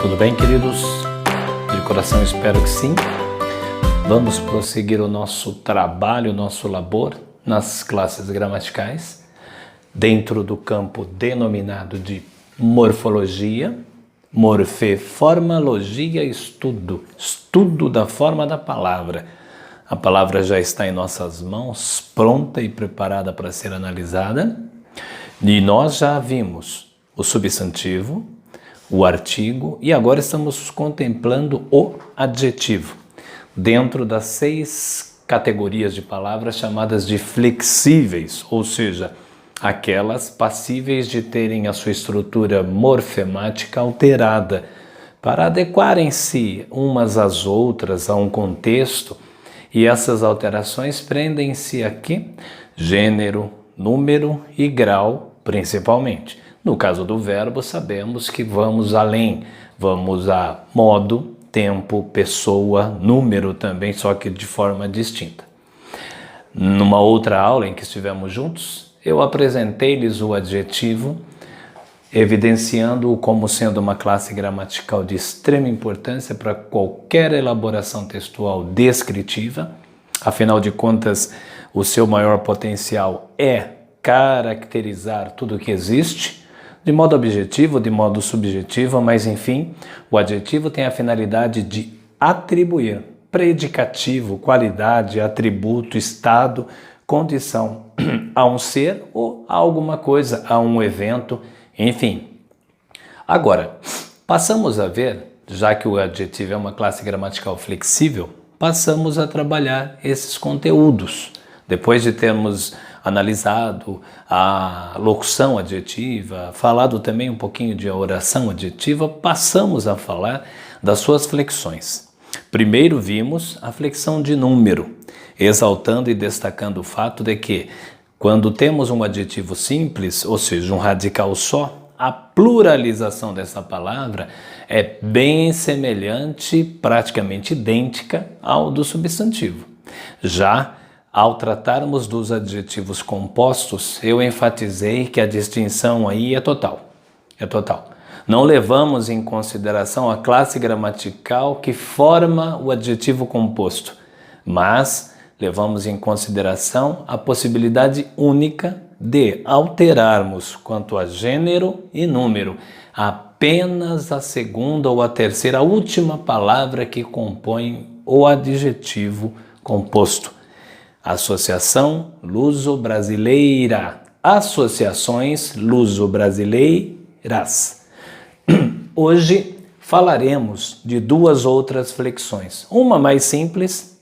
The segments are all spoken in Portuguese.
Tudo bem, queridos? De coração espero que sim. Vamos prosseguir o nosso trabalho, o nosso labor nas classes gramaticais, dentro do campo denominado de morfologia, morfeformologia, estudo da forma da palavra. A palavra já está em nossas mãos, pronta e preparada para ser analisada, e nós já vimos o substantivo, o artigo, e agora estamos contemplando o adjetivo, dentro das 6 categorias de palavras chamadas de flexíveis, ou seja, aquelas passíveis de terem a sua estrutura morfemática alterada, para adequarem-se umas às outras, a um contexto, e essas alterações prendem-se a quê? Gênero, número e grau, principalmente. No caso do verbo, sabemos que vamos além, vamos a modo, tempo, pessoa, número também, só que de forma distinta. Numa outra aula em que estivemos juntos, eu apresentei-lhes o adjetivo, evidenciando-o como sendo uma classe gramatical de extrema importância para qualquer elaboração textual descritiva. Afinal de contas, o seu maior potencial é caracterizar tudo o que existe, de modo objetivo, de modo subjetivo, mas enfim, o adjetivo tem a finalidade de atribuir predicativo, qualidade, atributo, estado, condição a um ser ou a alguma coisa, a um evento, enfim. Agora, passamos a ver, já que o adjetivo é uma classe gramatical flexível, passamos a trabalhar esses conteúdos. Depois de termos analisado a locução adjetiva, falado também um pouquinho de oração adjetiva, passamos a falar das suas flexões. Primeiro vimos a flexão de número, exaltando e destacando o fato de que, quando temos um adjetivo simples, ou seja, um radical só, a pluralização dessa palavra é bem semelhante, praticamente idêntica ao do substantivo. Já ao tratarmos dos adjetivos compostos, eu enfatizei que a distinção aí é total. É total. Não levamos em consideração a classe gramatical que forma o adjetivo composto, mas levamos em consideração a possibilidade única de alterarmos quanto a gênero e número apenas a segunda ou a terceira, a última palavra que compõe o adjetivo composto. Associação Luso-Brasileira. Associações luso-brasileiras. Hoje falaremos de 2 outras flexões. Uma mais simples,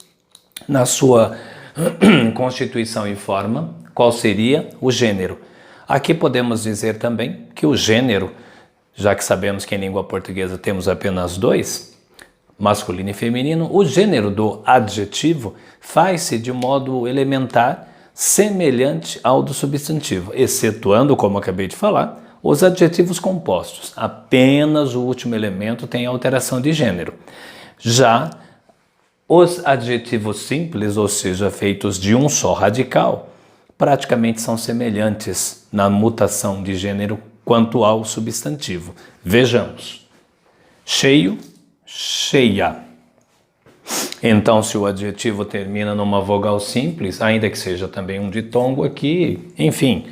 na sua constituição e forma, qual seria o gênero. Aqui podemos dizer também que o gênero, já que sabemos que em língua portuguesa temos apenas 2, masculino e feminino, o gênero do adjetivo faz-se de modo elementar semelhante ao do substantivo, excetuando, como acabei de falar, os adjetivos compostos. Apenas o último elemento tem alteração de gênero. Já os adjetivos simples, ou seja, feitos de um só radical, praticamente são semelhantes na mutação de gênero quanto ao substantivo. Vejamos. Cheio, cheia. Então, se o adjetivo termina numa vogal simples, ainda que seja também um ditongo aqui, enfim,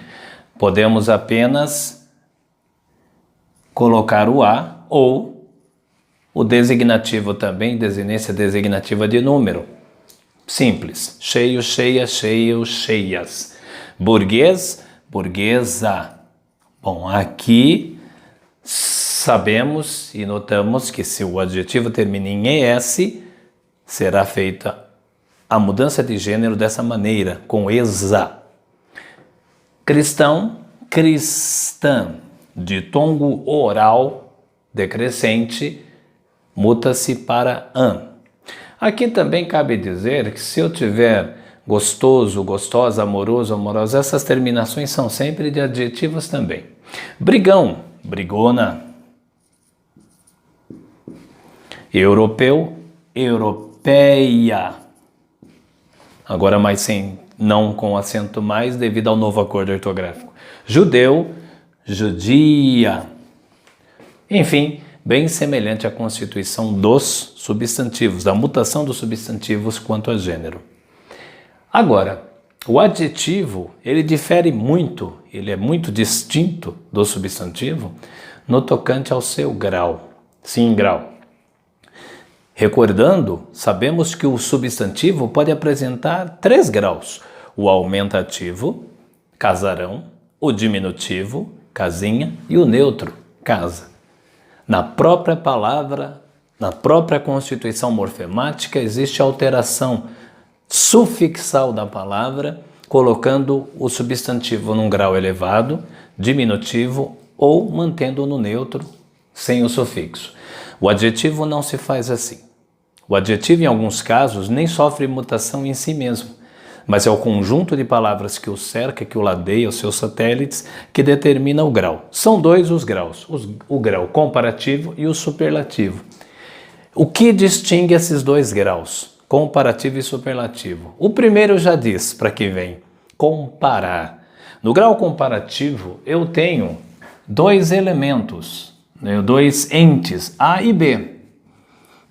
podemos apenas colocar o a ou o designativo também, desinência designativa de número. Simples. Cheio, cheia, cheio, cheias. Burguês, burguesa. Bom, aqui sabemos e notamos que se o adjetivo termina em ES, será feita a mudança de gênero dessa maneira, com ESA. Cristão, cristã, ditongo oral decrescente, muta-se para an. Aqui também cabe dizer que se eu tiver gostoso, gostosa, amoroso, amorosa, essas terminações são sempre de adjetivos também. Brigão, brigona. Europeu, europeia. Agora mais não com acento mais, devido ao novo acordo ortográfico. Judeu, judia. Enfim, bem semelhante à constituição dos substantivos, da mutação dos substantivos quanto a gênero. Agora, o adjetivo, ele difere muito, ele é muito distinto do substantivo no tocante ao seu grau. Sim, grau. Recordando, sabemos que o substantivo pode apresentar 3 graus: o aumentativo, casarão, o diminutivo, casinha, e o neutro, casa. Na própria palavra, na própria constituição morfemática, existe alteração sufixal da palavra, colocando o substantivo num grau elevado, diminutivo, ou mantendo-o no neutro, sem o sufixo. O adjetivo não se faz assim. O adjetivo, em alguns casos, nem sofre mutação em si mesmo, mas é o conjunto de palavras que o cerca, que o ladeia, os seus satélites, que determina o grau. São 2 os graus, o grau comparativo e o superlativo. O que distingue esses 2 graus, comparativo e superlativo? O primeiro já diz, para que vem, comparar. No grau comparativo, eu tenho 2 elementos, 2 entes, A e B.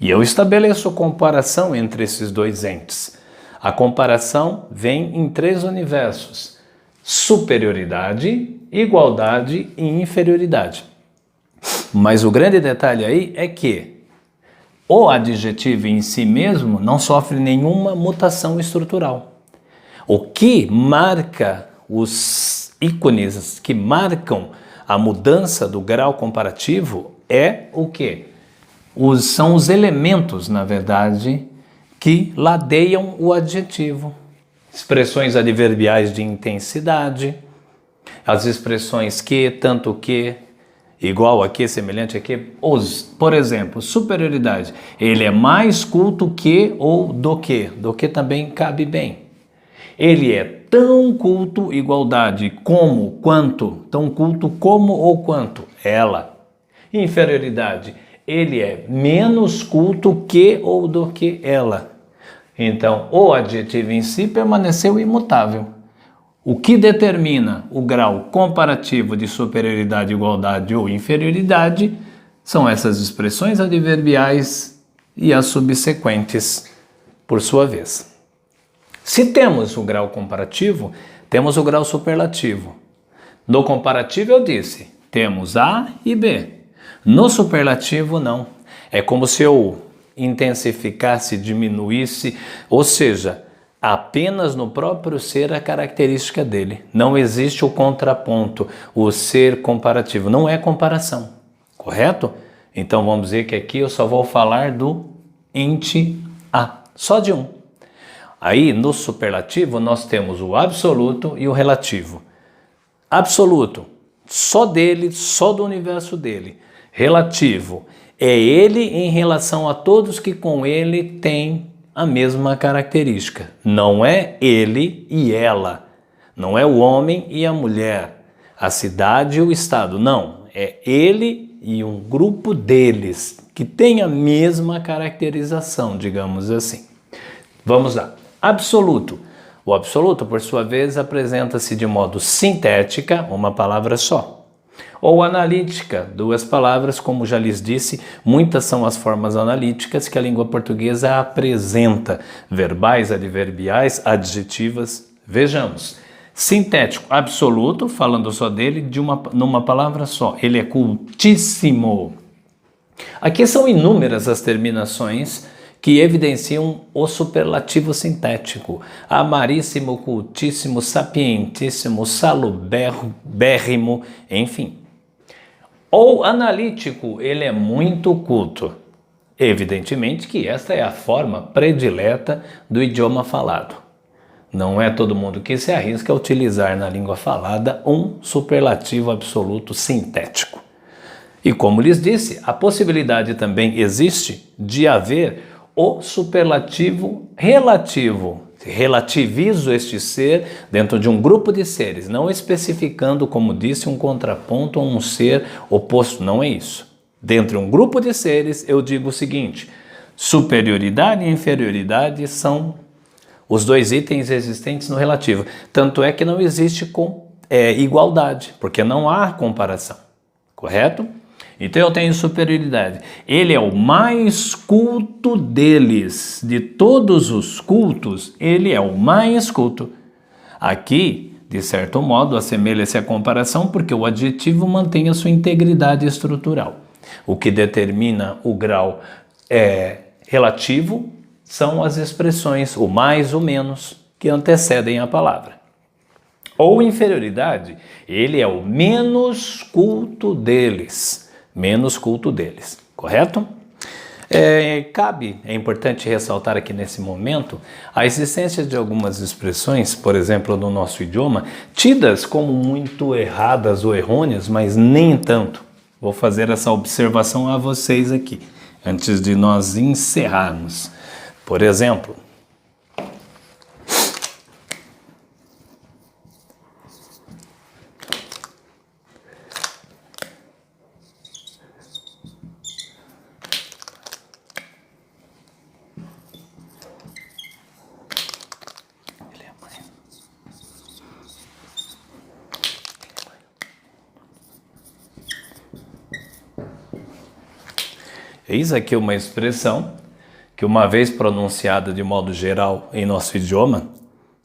E eu estabeleço comparação entre esses 2 entes. A comparação vem em 3 universos: superioridade, igualdade e inferioridade. Mas o grande detalhe aí é que o adjetivo em si mesmo não sofre nenhuma mutação estrutural. O que marca os ícones que marcam a mudança do grau comparativo é o quê? São os elementos, na verdade, que ladeiam o adjetivo. Expressões adverbiais de intensidade, as expressões que, tanto que, igual a que, semelhante a que. Por exemplo, superioridade. Ele é mais culto que ou do que. Do que também cabe bem. Ele é tão culto, igualdade, como, quanto. Tão culto como ou quanto. Ela. Inferioridade. Ele é menos culto que ou do que ela. Então, o adjetivo em si permaneceu imutável. O que determina o grau comparativo de superioridade, igualdade ou inferioridade são essas expressões adverbiais e as subsequentes, por sua vez. Se temos o grau comparativo, temos o grau superlativo. No comparativo eu disse, temos A e B. No superlativo, não. É como se eu intensificasse, diminuísse, ou seja, apenas no próprio ser a característica dele. Não existe o contraponto, o ser comparativo. Não é comparação, correto? Então vamos dizer que aqui eu só vou falar do ente A, só de um. Aí no superlativo nós temos o absoluto e o relativo. Absoluto, só dele, só do universo dele. Relativo, é ele em relação a todos que com ele têm a mesma característica. Não é ele e ela. Não é o homem e a mulher, a cidade e o estado. Não, é ele e um grupo deles que tem a mesma caracterização, digamos assim. Vamos lá. Absoluto. O absoluto, por sua vez, apresenta-se de modo sintética, uma palavra só. Ou analítica, 2 palavras, como já lhes disse, muitas são as formas analíticas que a língua portuguesa apresenta, verbais, adverbiais, adjetivas. Vejamos, sintético, absoluto, falando só dele, numa palavra só, ele é cultíssimo. Aqui são inúmeras as terminações que evidenciam o superlativo sintético: amaríssimo, cultíssimo, sapientíssimo, salubérrimo, enfim. Ou analítico, ele é muito culto. Evidentemente que esta é a forma predileta do idioma falado. Não é todo mundo que se arrisca a utilizar na língua falada um superlativo absoluto sintético. E como lhes disse, a possibilidade também existe de haver o superlativo relativo. Relativizo este ser dentro de um grupo de seres, não especificando, como disse, um contraponto a um ser oposto. Não é isso. Dentro de um grupo de seres, eu digo o seguinte: superioridade e inferioridade são os 2 itens existentes no relativo. Tanto é que não existe igualdade, porque não há comparação. Correto? Então eu tenho superioridade. Ele é o mais culto deles. De todos os cultos, ele é o mais culto. Aqui, de certo modo, assemelha-se à comparação porque o adjetivo mantém a sua integridade estrutural. O que determina o grau relativo são as expressões o mais ou menos que antecedem a palavra. Ou inferioridade, ele é o menos culto deles. Menos culto deles, correto? É importante ressaltar aqui nesse momento a existência de algumas expressões, por exemplo, no nosso idioma, tidas como muito erradas ou errôneas, mas nem tanto. Vou fazer essa observação a vocês aqui, antes de nós encerrarmos. Por exemplo, eis aqui uma expressão que, uma vez pronunciada de modo geral em nosso idioma,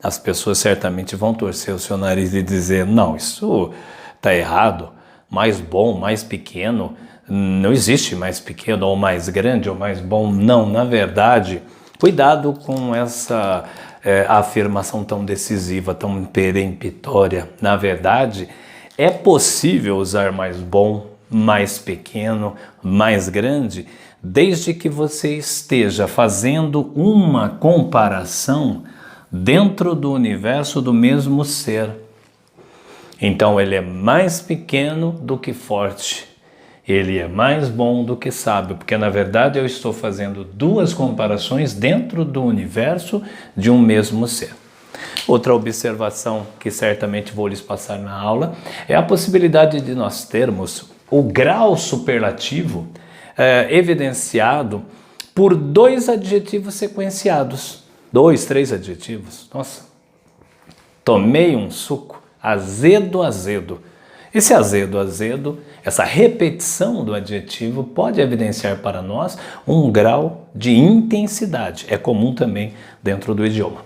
as pessoas certamente vão torcer o seu nariz e dizer: não, isso está errado, mais bom, mais pequeno, não existe mais pequeno ou mais grande ou mais bom, não, na verdade, cuidado com essa afirmação tão decisiva, tão peremptória. Na verdade, é possível usar mais bom, mais pequeno, mais grande, desde que você esteja fazendo uma comparação dentro do universo do mesmo ser. Então ele é mais pequeno do que forte, ele é mais bom do que sábio, porque na verdade eu estou fazendo duas comparações dentro do universo de um mesmo ser. Outra observação que certamente vou lhes passar na aula é a possibilidade de nós termos o grau superlativo evidenciado por dois adjetivos sequenciados. 2, 3 adjetivos. Nossa, tomei um suco, azedo, azedo. Esse azedo, azedo, essa repetição do adjetivo pode evidenciar para nós um grau de intensidade. É comum também dentro do idioma.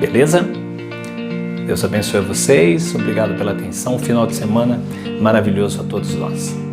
Beleza? Deus abençoe vocês, obrigado pela atenção, um final de semana maravilhoso a todos nós.